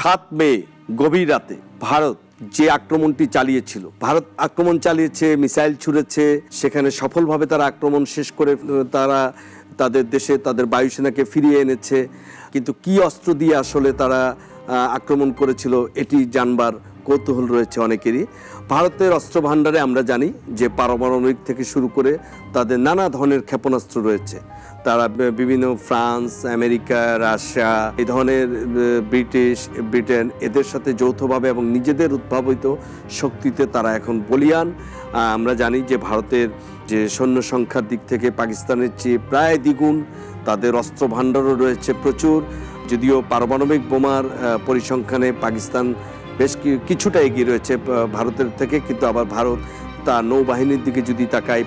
7 মে গভীর রাতে ভারত যে আক্রমণটি চালিয়েছিল, ভারত আক্রমণ চালিয়েছে, মিসাইল ছুঁড়েছে, সেখানে সফলভাবে তারা আক্রমণ শেষ করে তারা তাদের দেশে তাদের বায়ুসেনাকে ফিরিয়ে এনেছে। কিন্তু কি অস্ত্র দিয়ে আসলে তারা আক্রমণ করেছিল এটি জানবার কৌতূহল রয়েছে অনেকেরই। ভারতের অস্ত্র ভাণ্ডারে আমরা জানি যে পারমাণবিক থেকে শুরু করে তাদের নানা ধরনের ক্ষেপণাস্ত্র রয়েছে। তারা বিভিন্ন ফ্রান্স, আমেরিকা, রাশিয়া, এই ধরনের ব্রিটেন এদের সাথে যৌথভাবে এবং নিজেদের উদ্ভাবিত শক্তিতে তারা এখন বলীয়ান। আমরা জানি যে ভারতের যে সৈন্য সংখ্যার দিক থেকে পাকিস্তানের চেয়ে প্রায় দ্বিগুণ, তাদের অস্ত্র ভাণ্ডারও রয়েছে প্রচুর। যদিও পারমাণবিক বোমার পরিসংখ্যানে পাকিস্তান বেশ কিছুটা এগিয়ে রয়েছে ভারতের থেকে, কিন্তু আবার ভারত তার নৌবাহিনীর দিকে যদি তাকাই,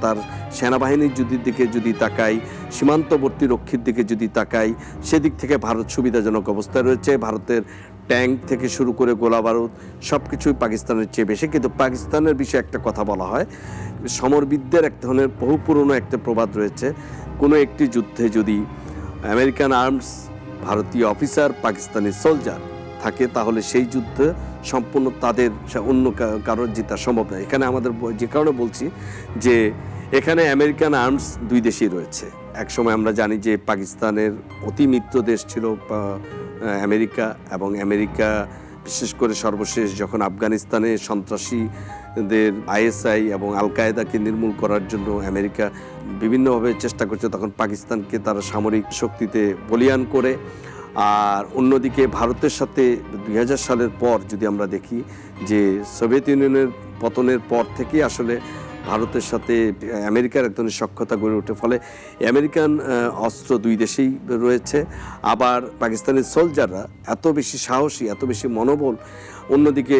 তার সেনাবাহিনীর দিকে যদি তাকাই, সীমান্তবর্তী রক্ষীর দিকে যদি তাকাই, সেদিক থেকে ভারত সুবিধাজনক অবস্থায় রয়েছে। ভারতের ট্যাঙ্ক থেকে শুরু করে গোলা বারুদ সব কিছুই পাকিস্তানের চেয়ে বেশি। কিন্তু পাকিস্তানের বিষয়ে একটা কথা বলা হয়, সমরবিদদের এক ধরনের বহু পুরনো একটা প্রবাদ রয়েছে, কোনো একটি যুদ্ধে যদি আমেরিকান আর্মস ভারতীয় অফিসার পাকিস্তানি সোলজার থাকে, তাহলে সেই যুদ্ধে সম্পূর্ণ তাদের অন্য কারোর জেতা সম্ভব নয়। এখানে আমাদের যে কারণে বলছি যে এখানে আমেরিকান আর্মস দুই দেশই রয়েছে। একসময় আমরা জানি যে পাকিস্তানের অতি মিত্র দেশ ছিল আমেরিকা, এবং আমেরিকা বিশেষ করে সর্বশেষ যখন আফগানিস্তানে সন্ত্রাসীদের আইএসআই এবং আল কায়েদাকে নির্মূল করার জন্য আমেরিকা বিভিন্নভাবে চেষ্টা করছে, তখন পাকিস্তানকে তারা সামরিক শক্তিতে বলীয়ান করে। আর অন্যদিকে ভারতের সাথে 2000 সালের পর যদি আমরা দেখি যে সোভিয়েত ইউনিয়নের পতনের পর থেকে আসলে ভারতের সাথে আমেরিকার এক ধরনের সখ্যতা গড়ে ওঠে। ফলে আমেরিকান অস্ত্র দুই দেশেই রয়েছে। আবার পাকিস্তানের সোলজাররা এত বেশি সাহসী, এত বেশি মনোবল, অন্যদিকে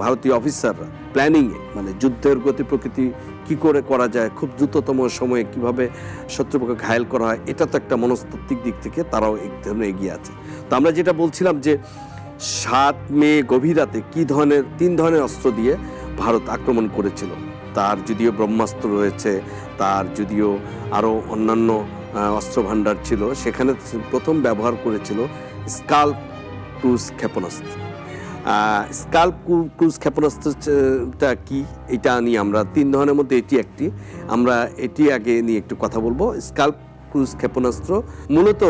ভারতীয় অফিসাররা প্ল্যানিংয়ে, মানে যুদ্ধের গতি প্রকৃতি কী করে করা যায়, খুব দ্রুততম সময়ে কিভাবে শত্রুপক্ষকে ঘায়েল করা হয়, এটা তো একটা মনস্তাত্ত্বিক দিক থেকে তারাও এক ধরনের এগিয়ে আছে। তো আমরা যেটা বলছিলাম যে 7 মে গভীর রাতে কী ধরনের 3 ধরনের অস্ত্র দিয়ে ভারত আক্রমণ করেছিল। তার যদিও ব্রহ্মাস্ত্র রয়েছে, তার যদিও আরও অন্যান্য অস্ত্র ভাণ্ডার ছিল, সেখানে প্রথম ব্যবহার করেছিল স্কাল্প ক্রুজ ক্ষেপণাস্ত্র। স্কাল্প ক্রুজ ক্ষেপণাস্ত্রটা কি, এটা নিয়ে আমরা 3 ধরনের মধ্যে এটি একটি, আমরা এটি আগে নিয়ে একটু কথা বলবো। স্কাল্প ক্রুজ ক্ষেপণাস্ত্র মূলত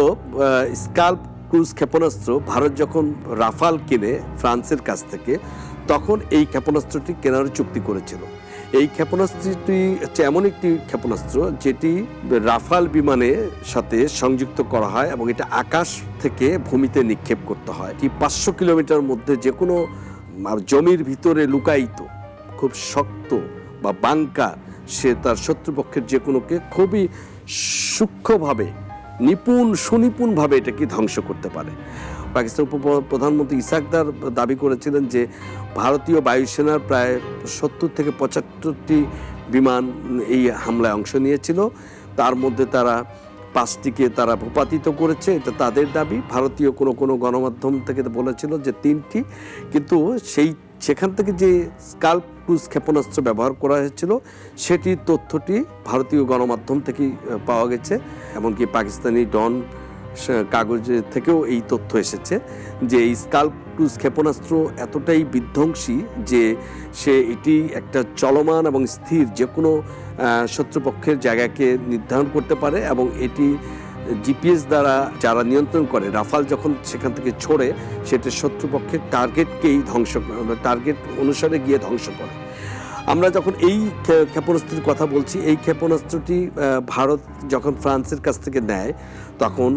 স্কাল্প ক্রুজ ক্ষেপণাস্ত্র ভারত যখন রাফাল কিনে ফ্রান্সের কাছ থেকে, তখন এই ক্ষেপণাস্ত্রটি কেনার চুক্তি করেছিল। এই ক্ষেপণাস্ত্রটি হচ্ছে এমন একটি ক্ষেপণাস্ত্র যেটি রাফাল বিমানের সাথে সংযুক্ত করা হয় এবং এটা আকাশ থেকে ভূমিতে নিক্ষেপ করতে হয়। কি 500 কিলোমিটার মধ্যে যে কোনো জমির ভিতরে লুকায়িত খুব শক্ত বা বাঙ্কার, সে তার শত্রুপক্ষের যে কোনোকে খুবই সূক্ষ্মভাবে সুনিপুণভাবে এটাকে ধ্বংস করতে পারে। পাকিস্তান প্রধানমন্ত্রী ইসাকদার দাবি করেছিলেন যে ভারতীয় বায়ুসেনার প্রায় 70 থেকে 75টি বিমান এই হামলায় অংশ নিয়েছিল। তার মধ্যে তারা 5টিকে তারা ভূপাতিত করেছে, এটা তাদের দাবি। ভারতীয় কোনো গণমাধ্যম থেকে বলেছিল যে 3টি, কিন্তু সেখান থেকে যে স্কাল্প ক্রুজ ক্ষেপণাস্ত্র ব্যবহার করা হয়েছিল সেটির তথ্যটি ভারতীয় গণমাধ্যম থেকেই পাওয়া গেছে। এমনকি পাকিস্তানি ডন কাগজে থেকেও এই তথ্য এসেছে যে এই স্কাল্প ক্রুজ ক্ষেপণাস্ত্র এতটাই বিধ্বংসী যে এটি একটা চলমান এবং স্থির যে কোনো শত্রুপক্ষের জায়গাকে নির্ধারণ করতে পারে, এবং এটি জিপিএস দ্বারা যারা নিয়ন্ত্রণ করে, রাফাল যখন সেখান থেকে ছোড়ে, সেটা শত্রুপক্ষের টার্গেট অনুসারে গিয়ে ধ্বংস করে। আমরা যখন এই ক্ষেপণাস্ত্রের কথা বলছি, এই ক্ষেপণাস্ত্রটি ভারত যখন ফ্রান্সের কাছ থেকে নেয়, তখন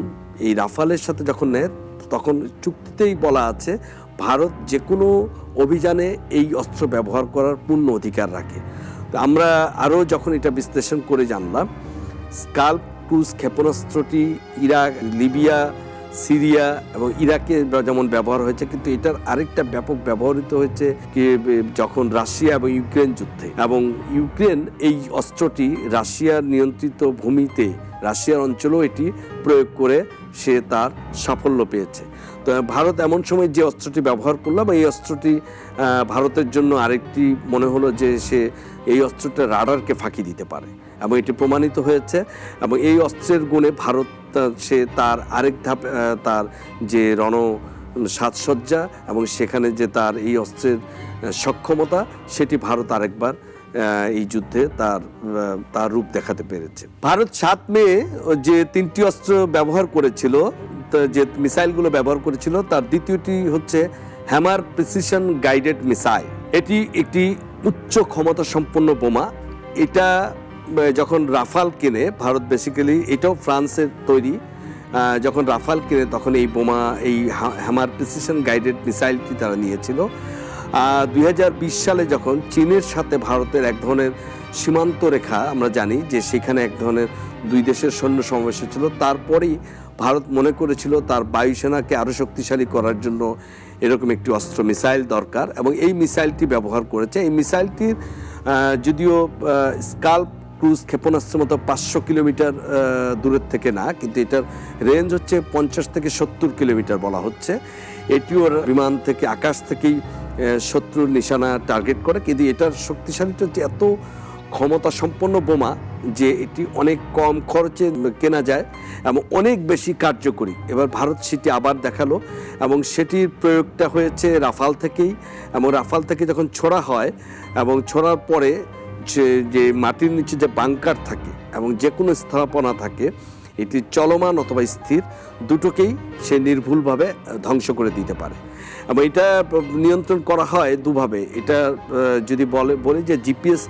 এই রাফালের সাথে যখন নেয়, তখন চুক্তিতেই বলা আছে ভারত যে কোনো অভিযানে এই অস্ত্র ব্যবহার করার পূর্ণ অধিকার রাখে। তো আমরা আরও যখন এটা বিশ্লেষণ করে জানলাম, স্কাল্প ক্রুজ ক্ষেপণাস্ত্রটি ইরাক, লিবিয়া, সিরিয়া এবং ইরাকে যেমন ব্যবহার হয়েছে, কিন্তু এটার আরেকটা ব্যাপক ব্যবহৃত হয়েছে যখন রাশিয়া এবং ইউক্রেন যুদ্ধে, এবং ইউক্রেন এই অস্ত্রটি রাশিয়ার নিয়ন্ত্রিত ভূমিতে, রাশিয়ার অঞ্চলেও এটি প্রয়োগ করে সে তার সাফল্য পেয়েছে। তো ভারত এমন সময় যে অস্ত্রটি ব্যবহার করলাম, এই অস্ত্রটি ভারতের জন্য আরেকটি মনে হলো যে সে এই অস্ত্রটা রাডারকে ফাঁকি দিতে পারে, এবং এটি প্রমাণিত হয়েছে। এবং এই অস্ত্রের গুণে ভারত সে তার আরেক ধাপ, তার যে সাজসজ্জা এবং সেখানে যে তার এই অস্ত্রের সক্ষমতা, সেটি ভারত আরেকবার এই যুদ্ধে তার রূপ দেখাতে পেরেছে। ভারত 7 মে যে 3টি অস্ত্র ব্যবহার করেছিল, যে মিসাইলগুলো ব্যবহার করেছিল, তার দ্বিতীয়টি হচ্ছে হ্যামার প্রিসিশন গাইডেড মিসাইল। এটি একটি উচ্চ ক্ষমতা সম্পন্ন বোমা। এটা যখন রাফাল কেনে ভারত, বেসিক্যালি এটাও ফ্রান্সের তৈরি, যখন রাফাল কেনে তখন এই বোমা, এই হ্যামার প্রিসিশন গাইডেড মিসাইলটি তারা নিয়েছিল। 2020 সালে যখন চীনের সাথে ভারতের এক ধরনের সীমান্ত রেখা, আমরা জানি যে সেখানে এক ধরনের দুই দেশের সৈন্য সমাবেশ ছিল, তারপরেই ভারত মনে করেছিল তার বায়ুসেনাকে আরও শক্তিশালী করার জন্য এরকম একটি অস্ত্র মিসাইল দরকার, এবং এই মিসাইলটি ব্যবহার করেছে। এই মিসাইলটির যদিও স্কাল্প ক্রুজ ক্ষেপণাস্ত্রের মতো 500 কিলোমিটার দূরের থেকে না, কিন্তু এটার রেঞ্জ হচ্ছে 50 থেকে 70 কিলোমিটার বলা হচ্ছে। এটিও বিমান থেকে, আকাশ থেকেই শত্রুর নিশানা টার্গেট করে, কিন্তু এটার শক্তিশালীটা হচ্ছে এত ক্ষমতা সম্পন্ন বোমা যে এটি অনেক কম খরচে কেনা যায় এবং অনেক বেশি কার্যকরী। এবার ভারত সেটি আবার দেখালো এবং সেটির প্রয়োগটা হয়েছে রাফাল থেকেই, এবং রাফাল থেকে যখন ছোড়া হয় এবং ছোড়ার পরে যে মাটির নিচে যে বাংকার থাকে এবং যে কোনো স্থাপনা থাকে, এটি চলমান অথবা স্থির দুটোকেই সে নির্ভুলভাবে ধ্বংস করে দিতে পারে। এবং এটা নিয়ন্ত্রণ করা হয় দুভাবে। এটা যদি বলে যে জিপিএস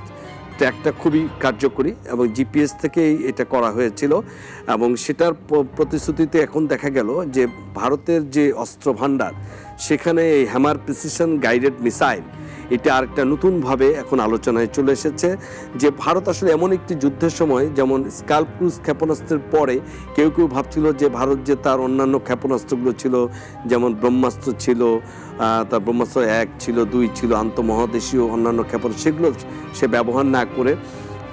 ট্র্যাকটা খুবই কার্যকরী, এবং জিপিএস থেকেই এটা করা হয়েছিল, এবং সেটার প্রতিশ্রুতিতে এখন দেখা গেল যে ভারতের যে অস্ত্র ভাণ্ডার, সেখানে এই হ্যামার প্রিসিশন গাইডেড মিসাইল এটা আরেকটা নতুনভাবে এখন আলোচনায় চলে এসেছে। যে ভারত আসলে এমন একটি যুদ্ধের সময়, যেমন স্কাল্প ক্রুজ ক্ষেপণাস্ত্রের পরে কেউ ভাবছিল যে ভারত যে তার অন্যান্য ক্ষেপণাস্ত্রগুলো ছিল, যেমন ব্রহ্মাস্ত্র ছিল, তার ব্রহ্মাস্ত্র 1 ছিল, 2 ছিল, আন্তঃমহাদেশীয় অন্যান্য ক্ষেপণাস্ত্র, সেগুলো সে ব্যবহার না করে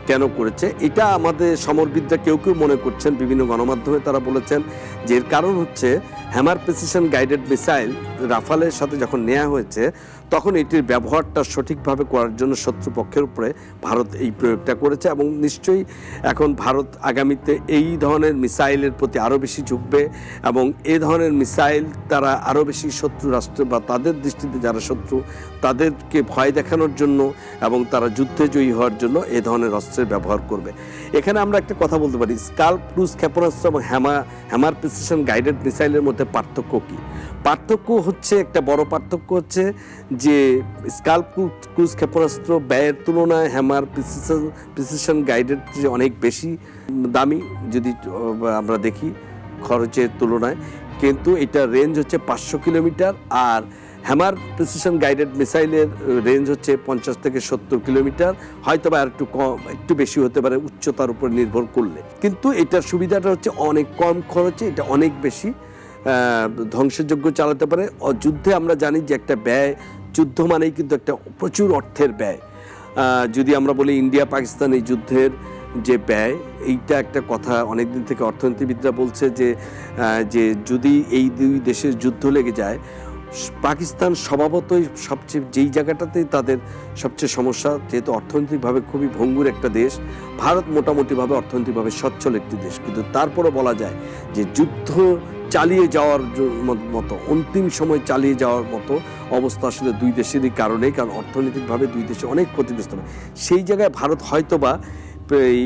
কেন করেছে, এটা আমাদের সমরবিদরা কেউ মনে করছেন, বিভিন্ন গণমাধ্যমে তারা বলেছেন যে এর কারণ হচ্ছে হ্যামার প্রিসিশন গাইডেড মিসাইল রাফালের সাথে যখন নেওয়া হয়েছে, তখন এটির ব্যবহারটা সঠিকভাবে করার জন্য শত্রুপক্ষের উপরে ভারত এই প্রয়োগটা করেছে। এবং নিশ্চয়ই এখন ভারত আগামীতে এই ধরনের মিসাইলের প্রতি আরও বেশি ঝুঁকবে, এবং এই ধরনের মিসাইল তারা আরও বেশি শত্রু রাষ্ট্র বা তাদের দৃষ্টিতে যারা শত্রু তাদেরকে ভয় দেখানোর জন্য এবং তারা যুদ্ধে জয়ী হওয়ার জন্য এই ধরনের অস্ত্রের ব্যবহার করবে। এখানে আমরা একটা কথা বলতে পারি, স্কাল্প ক্রুজ ক্ষেপণাস্ত্র এবং হ্যামার প্রিসিশন গাইডেড মিসাইলের মধ্যে পার্থক্য কী? পার্থক্য হচ্ছে, একটা বড় পার্থক্য হচ্ছে যে স্কাল্প ক্রুজ ক্ষেপণাস্ত্র ব্যয়ের তুলনায় হ্যামার প্রিসিশন গাইডেড যে অনেক বেশি দামি যদি আমরা দেখি খরচের তুলনায়, কিন্তু এটা রেঞ্জ হচ্ছে 500 কিলোমিটার, আর হ্যামার প্রিসিশন গাইডেড মিসাইলের রেঞ্জ হচ্ছে 50 থেকে 70 কিলোমিটার, হয়তো বা একটু বেশি হতে পারে উচ্চতার উপর নির্ভর করলে। কিন্তু এটার সুবিধাটা হচ্ছে অনেক কম খরচে এটা অনেক বেশি ধ্বংসযোগ্য চালাতে পারে। যুদ্ধে আমরা জানি যে একটা ব্যয়, যুদ্ধ মানেই কিন্তু একটা প্রচুর অর্থের ব্যয়। যদি আমরা বলি ইন্ডিয়া পাকিস্তান এই যুদ্ধের যে ব্যয়, এইটা একটা কথা অনেকদিন থেকে অর্থনীতিবিদরা বলছে যে যদি এই দুই দেশের যুদ্ধ লেগে যায়, পাকিস্তান স্বভাবতই সবচেয়ে যেই জায়গাটাতেই তাদের সবচেয়ে সমস্যা, যেহেতু অর্থনৈতিকভাবে খুবই ভঙ্গুর একটা দেশ, ভারত মোটামুটিভাবে অর্থনৈতিকভাবে সচ্ছল একটি দেশ, কিন্তু তারপরও বলা যায় যে যুদ্ধ চালিয়ে যাওয়ার মতো, অন্তিম সময় চালিয়ে যাওয়ার মতো অবস্থা আসলে দুই দেশেরই কারণেই, কারণ অর্থনৈতিকভাবে দুই দেশে অনেক ক্ষতিগ্রস্ত হবে। সেই জায়গায় ভারত হয়তোবা এই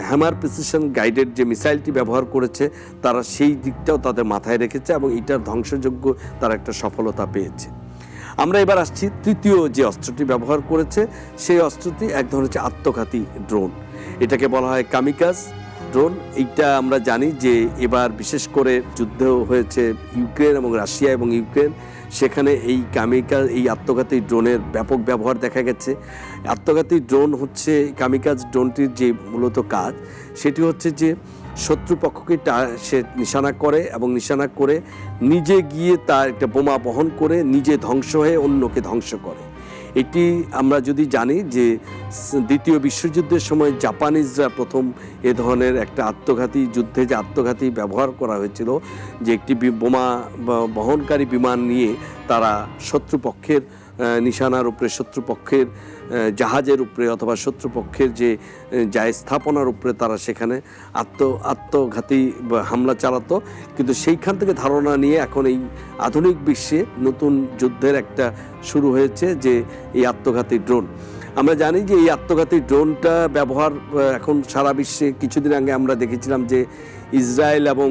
হ্যামার প্রিসিশন গাইডেড যে মিসাইলটি ব্যবহার করেছে, তারা সেই দিকটাও তাদের মাথায় রেখেছে এবং এটার ধ্বংসযোগ্য তারা একটা সফলতা পেয়েছে। আমরা এবার আসছি তৃতীয় যে অস্ত্রটি ব্যবহার করেছে, সেই অস্ত্রটি এক ধরনের হচ্ছে আত্মঘাতী ড্রোন। এটাকে বলা হয় কামিকাজ ড্রোন। এইটা আমরা জানি যে এবার বিশেষ করে যুদ্ধ হয়েছে ইউক্রেন এবং রাশিয়া এবং ইউক্রেন, সেখানে এই এই আত্মঘাতী ড্রোনের ব্যাপক ব্যবহার দেখা গেছে। আত্মঘাতী ড্রোন হচ্ছে কামিকাজ ড্রোনটির যে মূলত কাজ, সেটি হচ্ছে যে শত্রুপক্ষকে সে নিশানা করে এবং নিশানা করে নিজে গিয়ে তার একটা বোমা বহন করে নিজে ধ্বংস হয়ে অন্যকে ধ্বংস করে। এটি আমরা যদি জানি যে দ্বিতীয় বিশ্বযুদ্ধের সময় জাপানিজরা প্রথম এ ধরনের একটা আত্মঘাতী যুদ্ধে যে আত্মঘাতী ব্যবহার করা হয়েছিল, যে একটি বোমা বহনকারী বিমান নিয়ে তারা শত্রুপক্ষের নিশানার উপরে, শত্রুপক্ষের জাহাজের উপরে অথবা শত্রুপক্ষের যে যায় স্থাপনার উপরে তারা সেখানে আত্মঘাতী হামলা চালাতো। কিন্তু সেইখান থেকে ধারণা নিয়ে এখন এই আধুনিক বিশ্বে নতুন যুদ্ধের একটা শুরু হয়েছে, যে এই আত্মঘাতী ড্রোন। আমরা জানি যে এই আত্মঘাতী ড্রোনটা ব্যবহার এখন সারা বিশ্বে, কিছুদিন আগে আমরা দেখেছিলাম যে ইসরায়েল এবং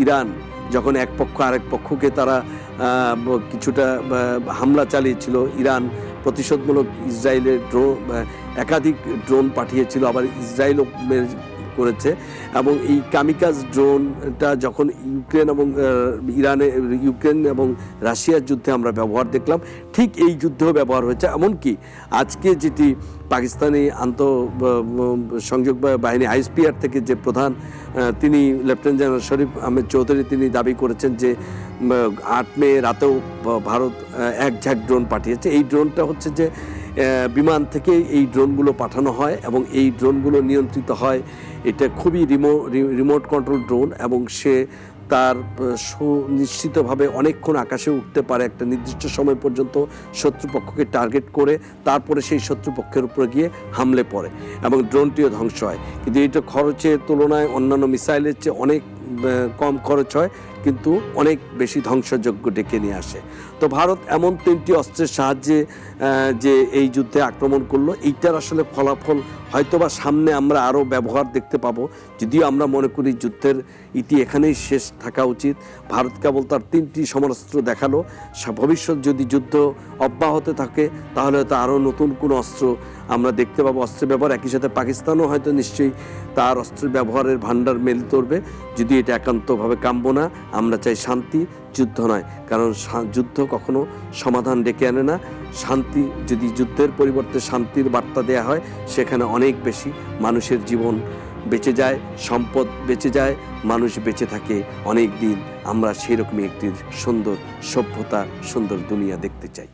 ইরান যখন এক পক্ষ আরেক পক্ষকে তারা কিছুটা হামলা চালিয়েছিল, ইরান প্রতিশোধমূলক ইসরায়েলের একাধিক ড্রোন পাঠিয়েছিল, আবার ইসরায়েলও করেছে। এবং এই কামিকাজ ড্রোনটা যখন ইউক্রেন এবং রাশিয়ার যুদ্ধে আমরা ব্যবহার দেখলাম, ঠিক এই যুদ্ধেও ব্যবহার হয়েছে। এমনকি আজকে যেটি পাকিস্তানি সংযোগ বাহিনী আইএসপিআর থেকে যে প্রধান, তিনি লেফটেন্যান্ট জেনারেল শরীফ আহমেদ চৌধুরী, তিনি দাবি করেছেন যে 8 মে রাতেও ভারত এক ঝাঁক ড্রোন পাঠিয়েছে। এই ড্রোনটা হচ্ছে যে বিমান থেকে এই ড্রোনগুলো পাঠানো হয় এবং এই ড্রোনগুলো নিয়ন্ত্রিত হয়। এটা খুবই রিমোট কন্ট্রোল ড্রোন এবং সে তার সুনিশ্চিতভাবে অনেকক্ষণ আকাশে উঠতে পারে একটা নির্দিষ্ট সময় পর্যন্ত শত্রুপক্ষকে টার্গেট করে, তারপরে সেই শত্রুপক্ষের উপরে গিয়ে হামলে পড়ে এবং ড্রোনটিও ধ্বংস হয়। কিন্তু এটা খরচের তুলনায় অন্যান্য মিসাইলের চেয়ে অনেক কম খরচ হয়, কিন্তু অনেক বেশি ধ্বংসযজ্ঞ ডেকে নিয়ে আসে। তো ভারত এমন 3টি অস্ত্রের সাহায্যে যে এই যুদ্ধে আক্রমণ করলো, এইটার আসলে ফলাফল হয়তোবা সামনে আমরা আরও ব্যবহার দেখতে পাবো। যদিও আমরা মনে করি যুদ্ধের ইতি এখানেই শেষ থাকা উচিত। ভারত কেবল তার 3টি সমরাস্ত্র দেখালো, ভবিষ্যৎ যদি যুদ্ধ অব্যাহত থাকে তাহলে হয়তো আরও নতুন কোনো অস্ত্র আমরা দেখতে পাবো, অস্ত্রের ব্যবহার। একই সাথে পাকিস্তানও হয়তো নিশ্চয়ই তার অস্ত্রের ব্যবহারের ভাণ্ডার মেলে ধরবে, যদি এটা একান্তভাবে কাম্য না। আমরা চাই শান্তি, যুদ্ধ নয়, কারণ যুদ্ধ কখনো সমাধান ডেকে আনে না। শান্তি, যদি যুদ্ধের পরিবর্তে শান্তির বার্তা দেয়া হয়, সেখানে অনেক বেশি মানুষের জীবন বেঁচে যায়, সম্পদ বেঁচে যায়, মানুষ বেঁচে থাকে অনেক দিন। আমরা সেই রকমই একটি সুন্দর সভ্যতা, সুন্দর দুনিয়া দেখতে চাই।